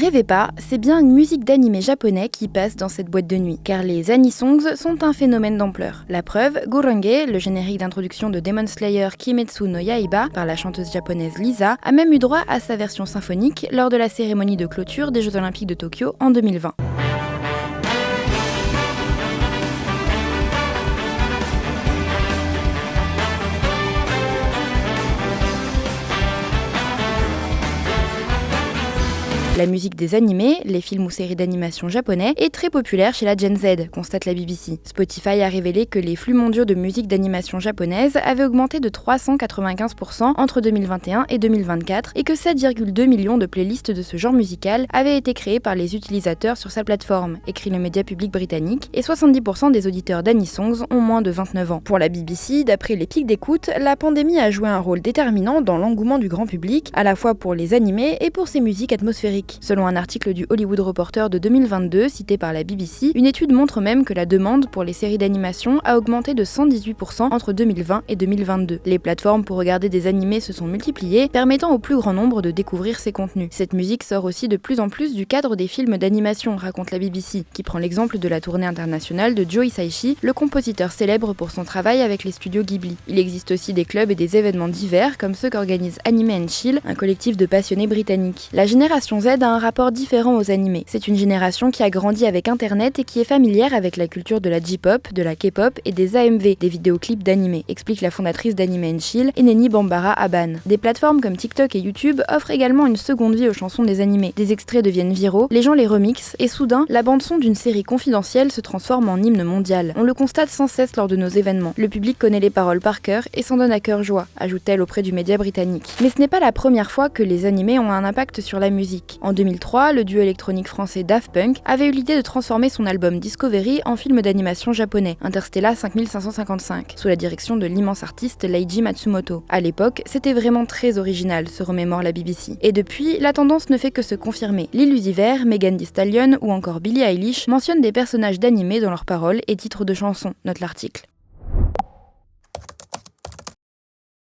rêvez pas, c'est bien une musique d'animé japonais qui passe dans cette boîte de nuit, car les anisongs sont un phénomène d'ampleur. La preuve, Gurenge, le générique d'introduction de Demon Slayer Kimetsu no Yaiba par la chanteuse japonaise Lisa, a même eu droit à sa version symphonique lors de la cérémonie de clôture des Jeux Olympiques de Tokyo en 2020. La musique des animés, les films ou séries d'animation japonais, est très populaire chez la Gen Z, constate la BBC. Spotify a révélé que les flux mondiaux de musique d'animation japonaise avaient augmenté de 395% entre 2021 et 2024 et que 7,2 millions de playlists de ce genre musical avaient été créées par les utilisateurs sur sa plateforme, écrit le média public britannique, et 70% des auditeurs d'anisongs ont moins de 29 ans. Pour la BBC, d'après les pics d'écoute, la pandémie a joué un rôle déterminant dans l'engouement du grand public, à la fois pour les animés et pour ces musiques atmosphériques. Selon un article du Hollywood Reporter de 2022 cité par la BBC, une étude montre même que la demande pour les séries d'animation a augmenté de 118% entre 2020 et 2022. Les plateformes pour regarder des animés se sont multipliées, permettant au plus grand nombre de découvrir ces contenus. Cette musique sort aussi de plus en plus du cadre des films d'animation, raconte la BBC, qui prend l'exemple de la tournée internationale de Joe Hisaishi, le compositeur célèbre pour son travail avec les studios Ghibli. Il existe aussi des clubs et des événements divers comme ceux qu'organise Anime & Chill, un collectif de passionnés britanniques. La génération Z a un rapport différent aux animés. C'est une génération qui a grandi avec Internet et qui est familière avec la culture de la J-pop, de la K-pop et des AMV, des vidéoclips d'animés, explique la fondatrice d'Anime & Chill, Eneni Bambara Aban. Des plateformes comme TikTok et YouTube offrent également une seconde vie aux chansons des animés. Des extraits deviennent viraux, les gens les remixent et soudain, la bande-son d'une série confidentielle se transforme en hymne mondial. On le constate sans cesse lors de nos événements. Le public connaît les paroles par cœur et s'en donne à cœur joie, ajoute-t-elle auprès du média britannique. Mais ce n'est pas la première fois que les animés ont un impact sur la musique. En 2003, le duo électronique français Daft Punk avait eu l'idée de transformer son album Discovery en film d'animation japonais, Interstellar 5555, sous la direction de l'immense artiste Leiji Matsumoto. À l'époque, c'était vraiment très original, se remémore la BBC. Et depuis, la tendance ne fait que se confirmer. L'Illusiver, Megan Thee Stallion ou encore Billie Eilish mentionnent des personnages d'animés dans leurs paroles et titres de chansons, note l'article.